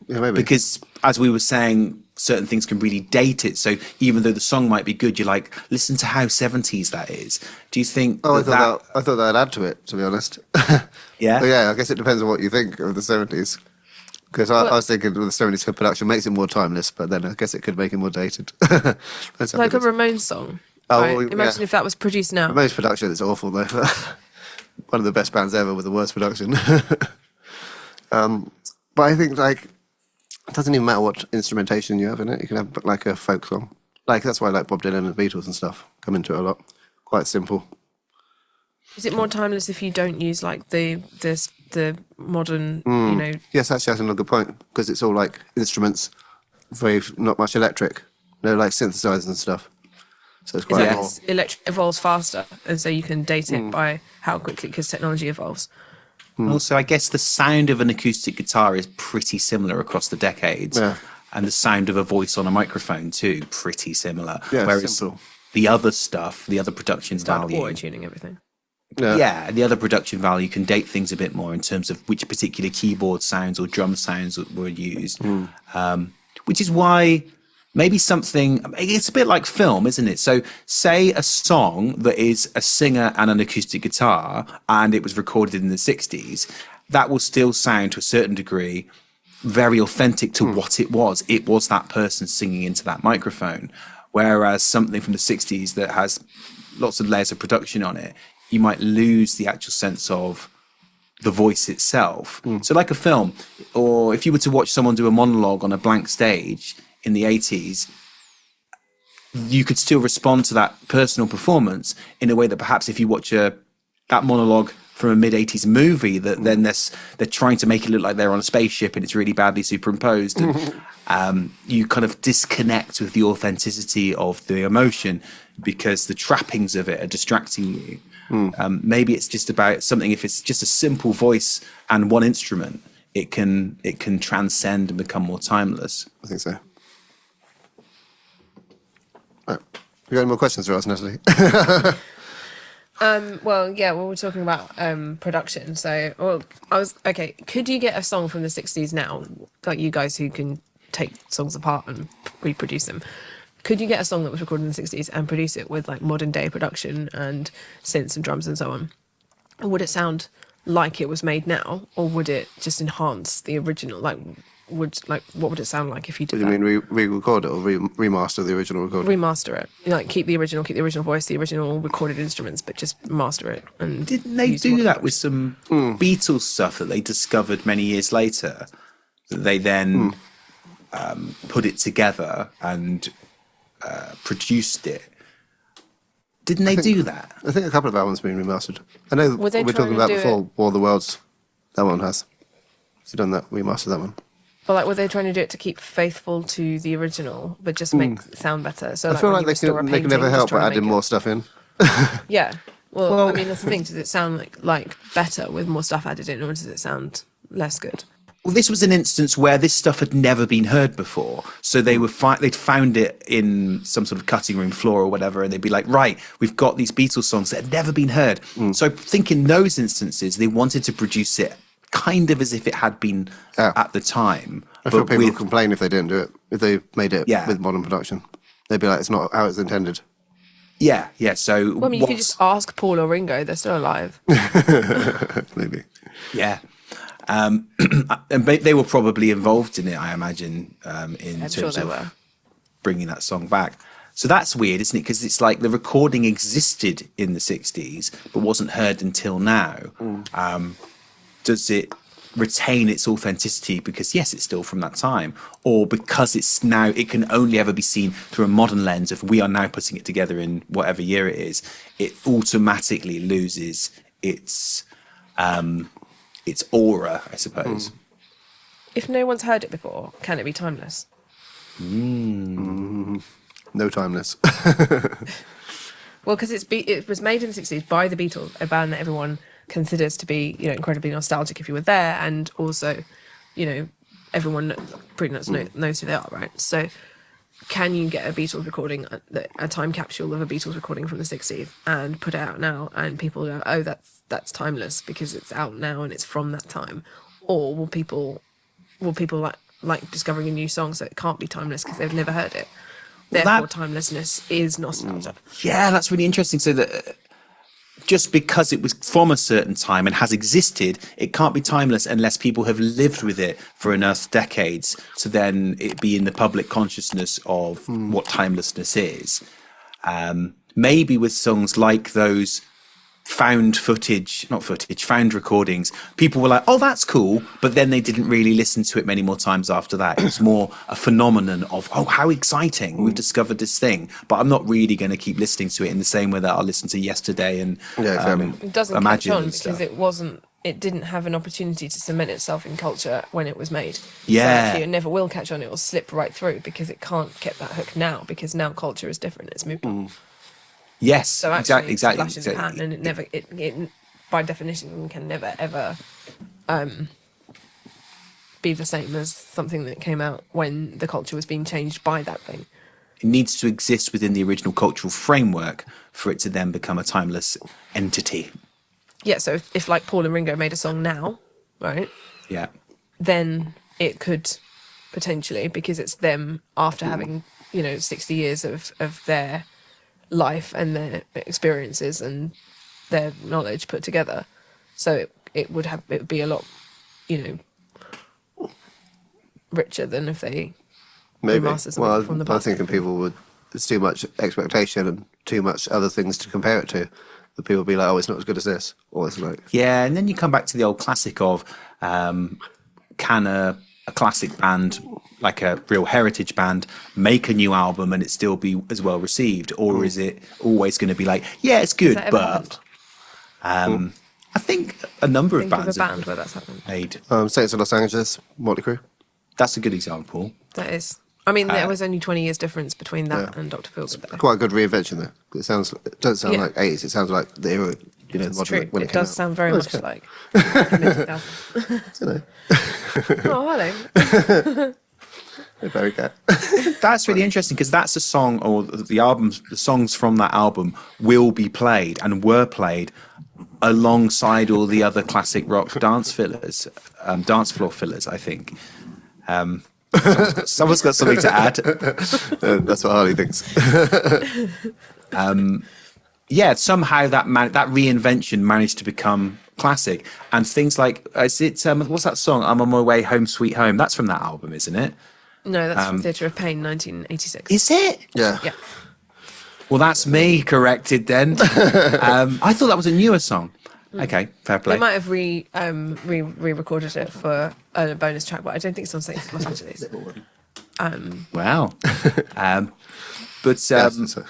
Yeah, maybe. Because as we were saying, certain things can really date it. So even though the song might be good, you're like, listen to how 70s that is. Do you think I thought that'd add to it, to be honest. Yeah? But yeah, I guess it depends on what you think of the 70s. Because I was thinking with the 70s for production makes it more timeless, but then I guess it could make it more dated. Like a Ramones song. Right? Imagine if that was produced now. Most production is awful though. One of the best bands ever with the worst production. But I think like it doesn't even matter what instrumentation you have in it. You can have like a folk song. Like that's why like Bob Dylan and the Beatles and stuff come into it a lot. Quite simple. Is it more timeless if you don't use like the modern, you know? Yes, actually that's another good point because it's all like instruments, very not much electric. No like synthesizers and stuff. So it's quite more. Electric evolves faster, and so you can date it by how quickly, because technology evolves. Also, I guess the sound of an acoustic guitar is pretty similar across the decades. Yeah. And the sound of a voice on a microphone too, pretty similar. Yeah, Whereas simple. the other stuff, the other production Start value, auto-tuning everything. yeah, the other production value can date things a bit more in terms of which particular keyboard sounds or drum sounds were used. Which is why maybe something, it's a bit like film, isn't it? So say a song that is a singer and an acoustic guitar and it was recorded in the 60s, that will still sound to a certain degree very authentic to what it was. It was that person singing into that microphone. Whereas something from the 60s that has lots of layers of production on it, you might lose the actual sense of the voice itself. So like a film, or if you were to watch someone do a monologue on a blank stage in the 80s, you could still respond to that personal performance in a way that perhaps if you watch that monologue from a mid-80s movie, that then they're trying to make it look like they're on a spaceship and it's really badly superimposed, and you kind of disconnect with the authenticity of the emotion because the trappings of it are distracting you. Maybe it's just about something, if it's just a simple voice and one instrument, it can transcend and become more timeless. I think so. Right. You got any more questions for us, Natalie? Well, yeah, we're talking about production. So, could you get a song from the 60s now, like you guys who can take songs apart and reproduce them? Could you get a song that was recorded in the 60s and produce it with like modern day production and synths and drums and so on? Or would it sound like it was made now, or would it just enhance the original? What would it sound like if you did What do you mean, re-record it or remaster the original recording? Remaster it, like keep the original voice, the original recorded instruments, but just master it. And didn't they do that with some Beatles stuff that they discovered many years later? That they then put it together and produced it. Didn't they do that? I think a couple of albums have been remastered. I know Were they we're talking trying to about do before War of the Worlds. That one has. So done that, remastered that one. But like, were they trying to do it to keep faithful to the original, but just make it sound better? So I feel when like you they restore a can painting, never just help try but to adding make more it- stuff in. Yeah. Well, I mean, that's the thing. Does it sound like better with more stuff added in, or does it sound less good? Well, this was an instance where this stuff had never been heard before. So they were they'd found it in some sort of cutting room floor or whatever, and they'd be like, right, we've got these Beatles songs that had never been heard. So I think in those instances, they wanted to produce it kind of as if it had been at the time. I feel but people with, would complain if they didn't do it, if they made it Yeah. with modern production. They'd be like, it's not how it's intended. yeah. So Well, I mean, you could just ask Paul or Ringo; they're still alive. Maybe. yeah. And they were probably involved in it, I imagine, in I'm terms sure they of were. bringing that song back. So that's weird, isn't it? Because it's like the recording existed in the 60s, but wasn't heard until now. Does it retain its authenticity because, yes, it's still from that time? Or because it's now, it can only ever be seen through a modern lens, if we are now putting it together in whatever year it is, it automatically loses its aura, I suppose. If no one's heard it before, can it be timeless? No timeless. Well, because it was made in the 60s by the Beatles, a band that everyone considers to be, incredibly nostalgic if you were there, and also, everyone pretty much knows who they are, right? So, can you get a Beatles recording, a time capsule of a Beatles recording from the 60s, and put it out now, and people go, oh, that's timeless because it's out now and it's from that time? Or will people like discovering a new song, so it can't be timeless because they've never heard it? Therefore, timelessness is nostalgia. Yeah, that's really interesting. So that just because it was from a certain time and has existed, it can't be timeless unless people have lived with it for enough decades to then it be in the public consciousness of what timelessness is. Maybe with songs like those found recordings, people were like, oh, that's cool, but then they didn't really listen to it many more times after that. It was more a phenomenon of, oh, how exciting, we've discovered this thing, but I'm not really going to keep listening to it in the same way that I'll listen to Yesterday and It doesn't catch Imagine on and because stuff. it didn't have an opportunity to cement itself in culture when it was made. Yeah. So actually it never will catch on. It will slip right through because it can't get that hook now, because now culture is different. It's moved on. Yes, So actually exactly. it's a flash in the pan, and it by definition can never ever be the same as something that came out when the culture was being changed by that thing. It needs to exist within the original cultural framework for it to then become a timeless entity. Yeah, so if like Paul and Ringo made a song now, right, Yeah. then it could potentially, because it's them after having, 60 years of their life and their experiences and their knowledge put together. So it would be a lot, richer than if they Maybe. remastered something from the I'm past. thinking people would. There's too much expectation and too much other things to compare it to. The people be like, "Oh, it's not as good as this," or it's like, Yeah, and then you come back to the old classic of can a classic band, like a real heritage band, make a new album and it still be as well received? Or is it always going to be like, yeah, it's good, that ever but... I think a number of Think of a bands band where that's happened. made. Saints of Los Angeles, Motley Crue. That's a good example. That is. I mean, there was only 20 years difference between that and Dr. Phil. Quite a good reinvention there. It doesn't sound Yeah. like 80s. It sounds like the era, It's modern, true. when It it came does out. sound very Oh, much it's good. like the mid-2000s. Oh, hello. Very good. That's really interesting because that's a song, or the songs from that album will be played and were played alongside all the other classic rock dance floor fillers, I think. Someone's got something to add. That's what Harley thinks. Yeah, somehow that reinvention managed to become classic, and things like what's that song? I'm on my way home, sweet home. That's from that album, isn't it? No, that's from Theatre of Pain, 1986. Is it? Yeah. Yeah. Well, that's me corrected then. I thought that was a newer song. Okay, fair play. They might have re-recorded it for a bonus track, but I don't think it's on Saints of Los Angeles. Wow. But So-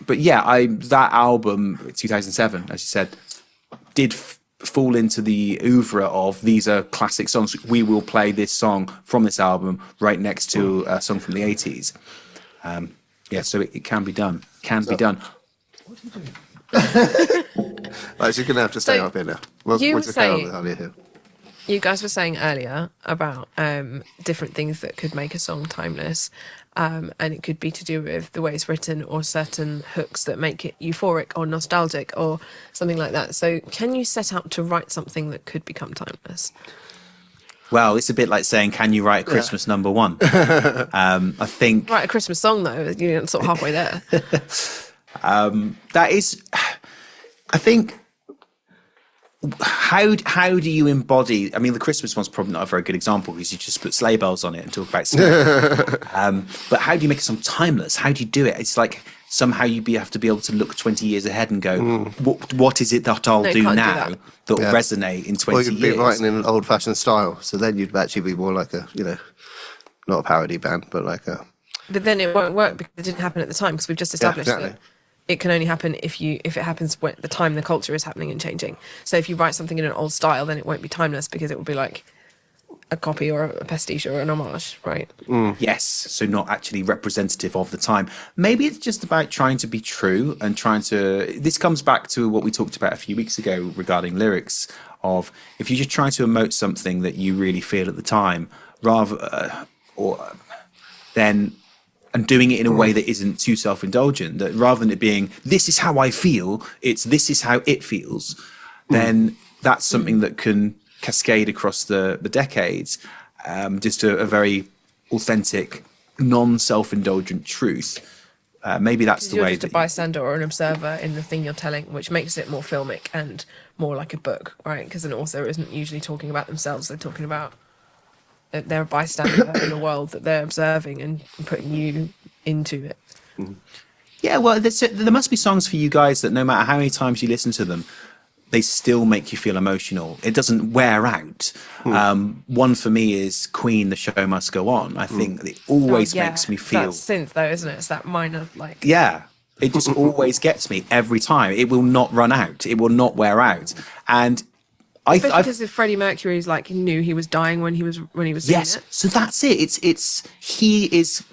but yeah, that album 2007, as you said, did fall into the oeuvre of these are classic songs. We will play this song from this album right next to a song from the 80s. Yeah, so it can be done. Be done. Right, she's going to have to stay So, up here now. you What's were the carry on saying- with Harley here? You guys were saying earlier about different things that could make a song timeless, and it could be to do with the way it's written or certain hooks that make it euphoric or nostalgic or something like that. So can you set out to write something that could become timeless? Well, it's a bit like saying, can you write a Christmas number one? I think Write a Christmas song, though, you're sort of halfway there. that is, I think, how do you embody? I mean, the Christmas one's probably not a very good example because you just put sleigh bells on it and talk about sleigh. But how do you make a song timeless? How do you do it? It's like somehow have to be able to look 20 years ahead and go, what is it that I'll No, you do can't do now that. that will Yeah. resonate in 20 Or you'd be years? writing in an old-fashioned style, so then you'd actually be more like a, not a parody band, but like a... But then it won't work because it didn't happen at the time, because we've just established exactly. that it can only happen if it happens when the time the culture is happening and changing. So if you write something in an old style, then it won't be timeless because it will be like a copy or a pastiche or an homage, right? Yes, so not actually representative of the time. Maybe it's just about trying to be true and this comes back to what we talked about a few weeks ago regarding lyrics of if you're just trying to emote something that you really feel at the time and doing it in a way that isn't too self-indulgent, that rather than it being this is how I feel, it's this is how it feels, then that's something that can cascade across the decades, just a very authentic, non-self-indulgent truth. Maybe that's the You're way just a that bystander or an observer in the thing you're telling, which makes it more filmic and more like a book, right? Because an author isn't usually talking about themselves; they're talking about they're a bystander in a world that they're observing and putting you into it. Yeah, well, there must be songs for you guys that no matter how many times you listen to them, they still make you feel emotional. It doesn't wear out. One for me is Queen, The Show Must Go On. I think it always makes me feel... That's synth, though, isn't it? It's that minor, like... Yeah, it just always gets me every time. It will not run out. It will not wear out. And Especially because if Freddie Mercury's like knew he was dying when he was singing yes, it. so that's it. He is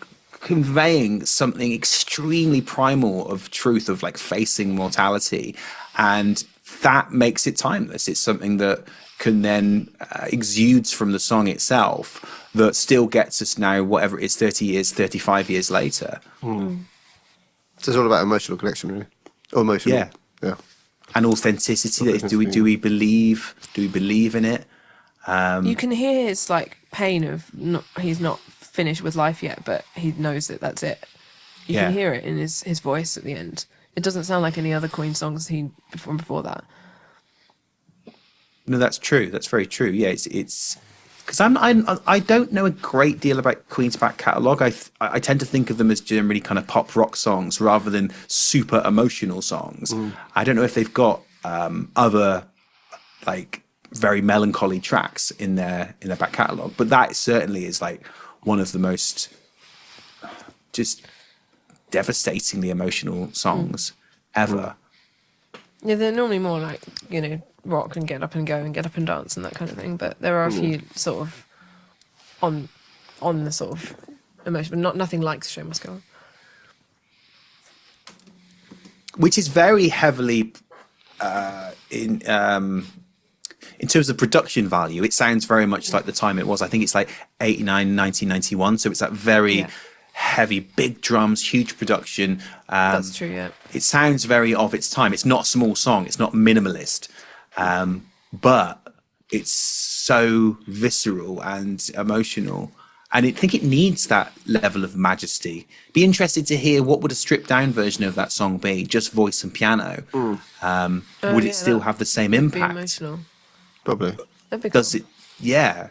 conveying something extremely primal of truth, of like facing mortality, and that makes it timeless. It's something that can then exudes from the song itself that still gets us now, whatever it is, 30 years, 35 years later. So it's all about emotional connection, really. Or emotional. Yeah. And authenticity. Do we believe in it? You can hear his like pain of he's not finished with life yet, but he knows that that's it. You can hear it in his voice at the end. It doesn't sound like any other Queen songs from before that. No, that's true. That's very true. Yeah, it's because I don't know a great deal about Queen's back catalogue. I tend to think of them as generally kind of pop rock songs rather than super emotional songs. I don't know if they've got other like very melancholy tracks in their back catalogue, but that certainly is like one of the most just devastatingly emotional songs ever. Yeah, they're normally more like, rock and get up and go and get up and dance and that kind of thing. But there are a few sort of on the sort of emotion, but nothing like Show Must Go On. Which is very heavily in terms of production value. It sounds very much like the time it was. I think it's like 89, 1991. So it's that very heavy, big drums, huge production. That's true, yeah. It sounds very of its time. It's not a small song. It's not minimalist. But it's so visceral and emotional. And I think it needs that level of majesty. Be interested to hear what would a stripped down version of that song be, just voice and piano. Would it still have the same impact? Be emotional. Probably. That'd be cool. Does it? Yeah.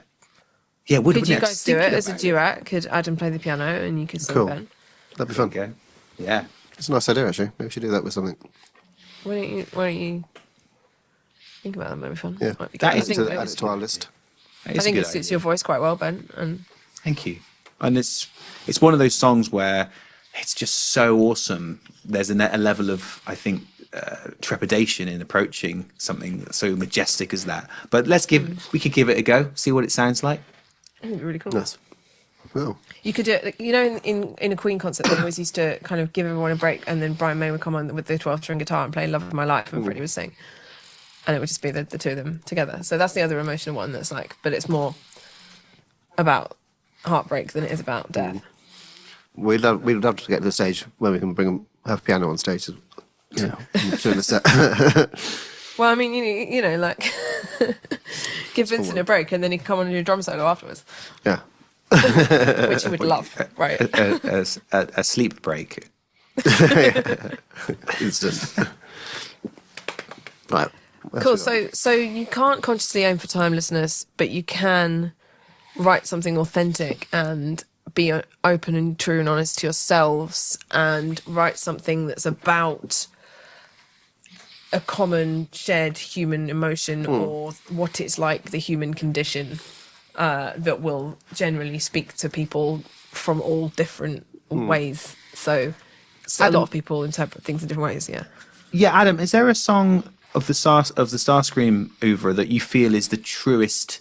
Yeah, Could you guys do it as a duet? Could Adam play the piano and you could sing Cool. Ben? That'd be fun. Okay. Yeah. It's a nice idea, actually. Maybe we should do that with something. Why don't you think about that? Maybe fun. Yeah. Might be That good. is Add it to our list. I think it suits your voice quite well, Ben. And Thank you. And it's one of those songs where it's just so awesome. There's a level of, I think, trepidation in approaching something so majestic as that. But we could give it a go, see what it sounds like. it'd be really cool. Nice. Well, You could do it, in a Queen concert, they always used to kind of give everyone a break, and then Brian May would come on with the 12-string guitar and play Love of My Life, and Freddie would sing. And it would just be the two of them together. So that's the other emotional one that's like, but it's more about heartbreak than it is about death. we'd love to get to the stage where we can have piano on stage. During the set. Well, I mean, like, give Vincent a break, and then he can come on and do a drum solo afterwards, Yeah. which he would love, right? A sleep break. Instant. Right. Cool. So you can't consciously aim for timelessness, but you can write something authentic and be open and true and honest to yourselves, and write something that's about a common shared human emotion or what it's like, the human condition, that will generally speak to people from all different ways. So a lot of people interpret things in different ways. Yeah. Yeah, Adam, is there a song of the Starscream oeuvre that you feel is the truest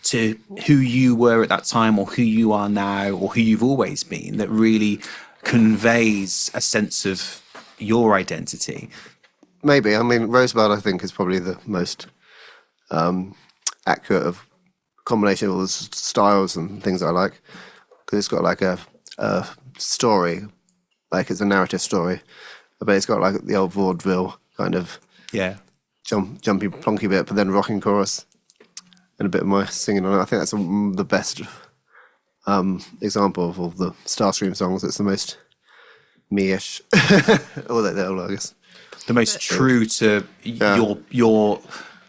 to who you were at that time, or who you are now, or who you've always been, that really conveys a sense of your identity? Maybe. I mean, Rosebud, I think, is probably the most accurate of combination of all the styles and things I like. Because it's got like a story, like it's a narrative story, but it's got like the old vaudeville kind of jumpy, plonky bit, but then rocking chorus and a bit of my singing on it. I think that's the best example of all the Starscream songs. It's the most me-ish. All that, I guess. The most true to your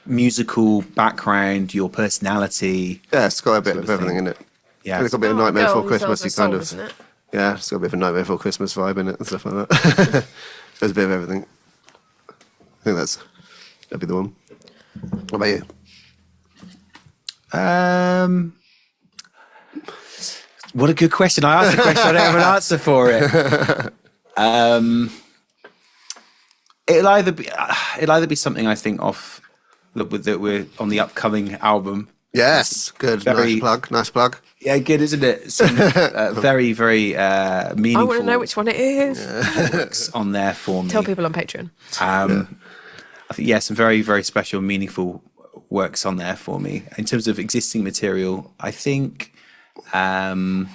musical background, your personality. Yeah, it's got a bit of everything in it. Yeah. And it's got a bit of Nightmare Before Christmas, you kind of. Isn't it? Yeah, it's got a bit of a Nightmare Before Christmas vibe in it and stuff like that. There's a bit of everything. I think that'd be the one. What about you? What a good question. I asked a question, I don't have an answer for it. It'll either be something I think of that we're on the upcoming album. Yes, good. Nice plug. Yeah, good, isn't it? Some very, very meaningful. I want to know which one it is. Lyrics on there for me. Tell people on Patreon. I think, yeah, some very, very special, meaningful works on there for me. In terms of existing material, I think of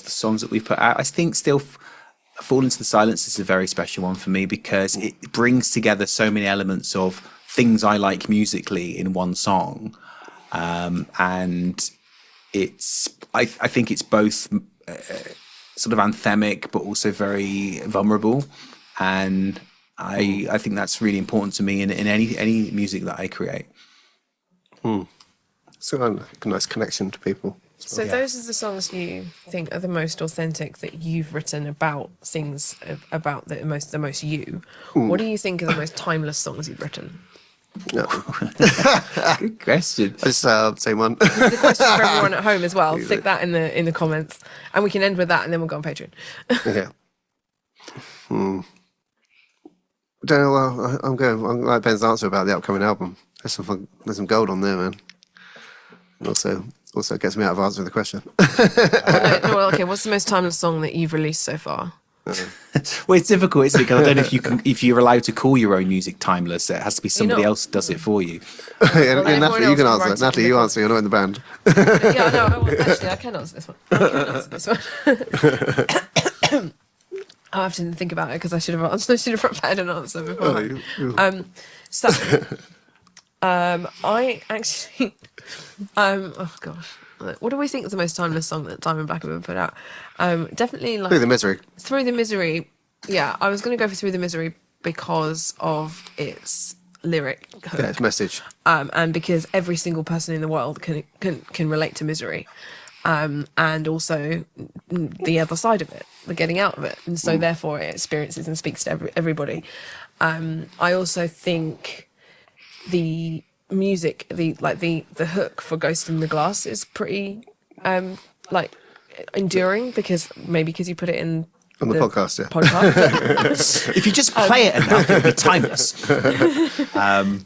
the songs that we've put out, I think still Fall Into the Silence is a very special one for me because it brings together so many elements of things I like musically in one song. And I think it's both sort of anthemic, but also very vulnerable. And I think that's really important to me in any music that I create. So a nice connection to people. So those are the songs you think are the most authentic that you've written about things about the most you. What do you think are the most timeless songs you've written? No. Good question. I just same one. The question for everyone at home as well. Stick that in the comments, and we can end with that, and then we'll go on Patreon. Okay. Don't know. Well, I'm like Ben's answer about the upcoming album. There's some gold on there, man. And also gets me out of answering the question. Okay. What's the most timeless song that you've released so far? Well, it's difficult, isn't it? Because I don't know if you're allowed to call your own music timeless. It has to be somebody else does it for you. Natalie, you can answer. Natalie, you answer. You're not in the band. Yeah, no. Actually, I can answer this one. I have to think about it because I should have prepared an answer before. I actually, oh gosh, what do we think is the most timeless song that Diamond Black have ever put out? Definitely like Through the Misery. Through the Misery. Yeah, I was going to go for Through the Misery because of its lyric hook. Yeah, its message. And because every single person in the world can relate to misery. And also the other side of it, the getting out of it, and so therefore it experiences and speaks to everybody. I also think the music, the hook for Ghost in the Glass is pretty like enduring because you put it in on the podcast. Yeah. Podcast. If you just play it enough, it'll be timeless.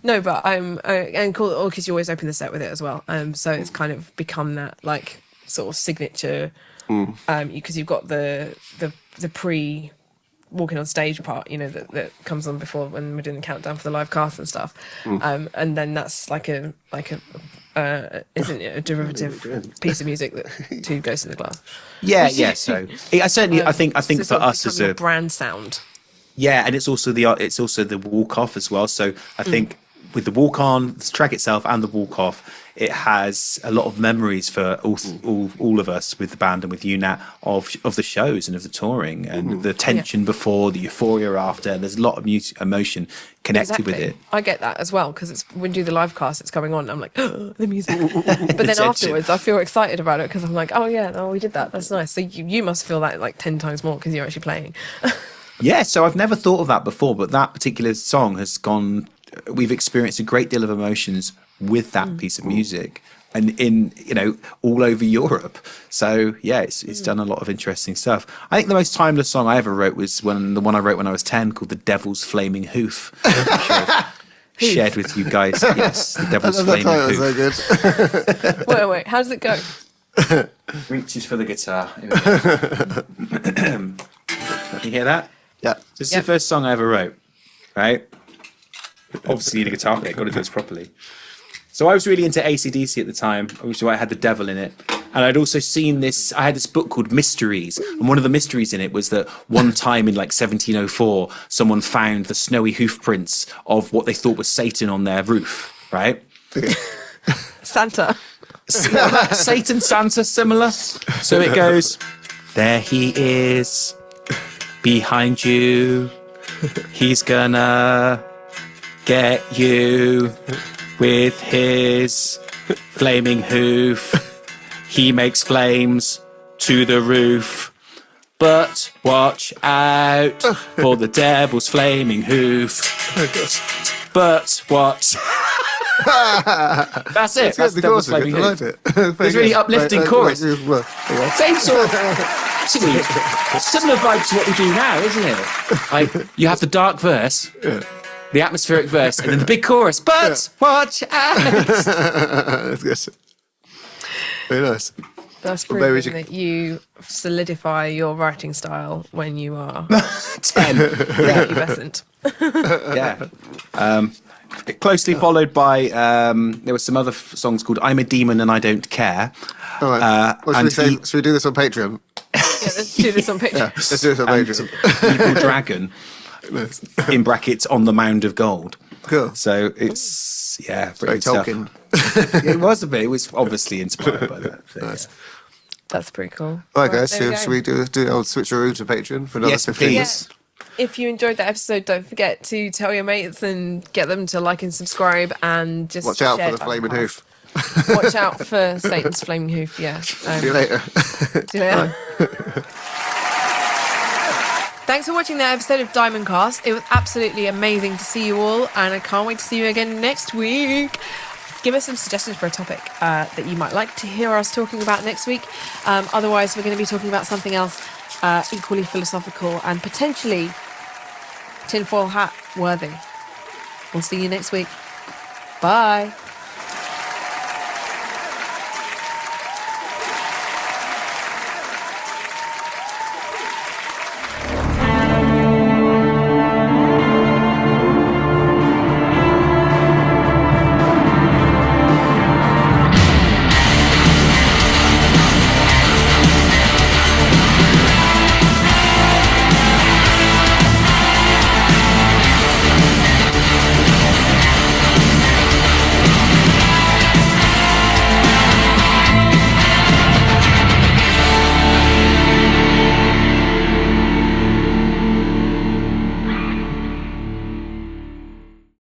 No, but and cool because you always open the set with it as well. So it's kind of become that like sort of signature because you've got the pre walking on stage part, you know, that comes on before when we're doing the countdown for the live cast and stuff, and then that's like a isn't it a derivative piece of music that to Ghost in the Glass? Yeah. So I certainly I think for us as a brand sound. Yeah, and it's also the walk off as well. So I think with the walk on, the track itself, and the walk off, it has a lot of memories for all of us with the band and with you, Nat, of the shows and of the touring and the tension before, the euphoria after. There's a lot of emotion connected with it. I get that as well because when you do the live cast, it's going on. And I'm like, oh, the music. But then afterwards, I feel excited about it because I'm like, oh yeah, we did that. That's nice. So you must feel that like 10 times more because you're actually playing. Yeah, so I've never thought of that before, but that particular song has gone. We've experienced a great deal of emotions with that piece of music, and in all over Europe. So yeah, it's done a lot of interesting stuff. I think the most timeless song I ever wrote was the one I wrote when I was 10, called "The Devil's Flaming Hoof," which I've shared with you guys. Yes, "The Devil's Flaming Hoof." So good. Wait, how does it go? Reaches for the guitar. You hear that? Yeah. This is the first song I ever wrote, right? Obviously, you need a guitar player, got to do this properly. So I was really into AC/DC at the time, which is why I had the devil in it. And I'd also seen I had this book called Mysteries. And one of the mysteries in it was that one time in like 1704, someone found the snowy hoof prints of what they thought was Satan on their roof, right? Santa. Satan, Santa, similar. So it goes, there he is, behind you. He's gonna get you with his flaming hoof. He makes flames to the roof. But watch out for the devil's flaming hoof. But what? That's it. That's the devil's flaming hoof. It's really uplifting chorus. Same sort of... Actually, similar vibe to what we do now, isn't it? Like, you have the dark verse, the atmospheric verse, and then the big chorus. But watch out! That's good. Very nice. That's proving that you solidify your writing style when you are 10. pubescent. Yeah. Closely followed by there were some other songs called "I'm a Demon and I Don't Care." All right. Well, and should we do this on Patreon? Yeah, let's do this on picture. Yeah, let's do this on and Patreon. Evil Dragon in brackets on the Mound of Gold. Cool. So it's Very brilliant stuff. Tolkien. It was a bit. It was obviously inspired by that. So, Nice. That's pretty cool. All right, guys. there we Should go. we do the old switcheroo to Patreon for another Yes, 15 please. minutes? If you enjoyed that episode, don't forget to tell your mates and get them to like and subscribe and just Watch out share for the Diamond flaming Cast. hoof. Watch out for Satan's flaming hoof. Yeah. See you later. See you later. Thanks for watching that episode of Diamond Cast. It was absolutely amazing to see you all, and I can't wait to see you again next week. Give us some suggestions for a topic that you might like to hear us talking about next week. Otherwise, we're going to be talking about something else equally philosophical and potentially tinfoil hat worthy. We'll see you next week. Bye.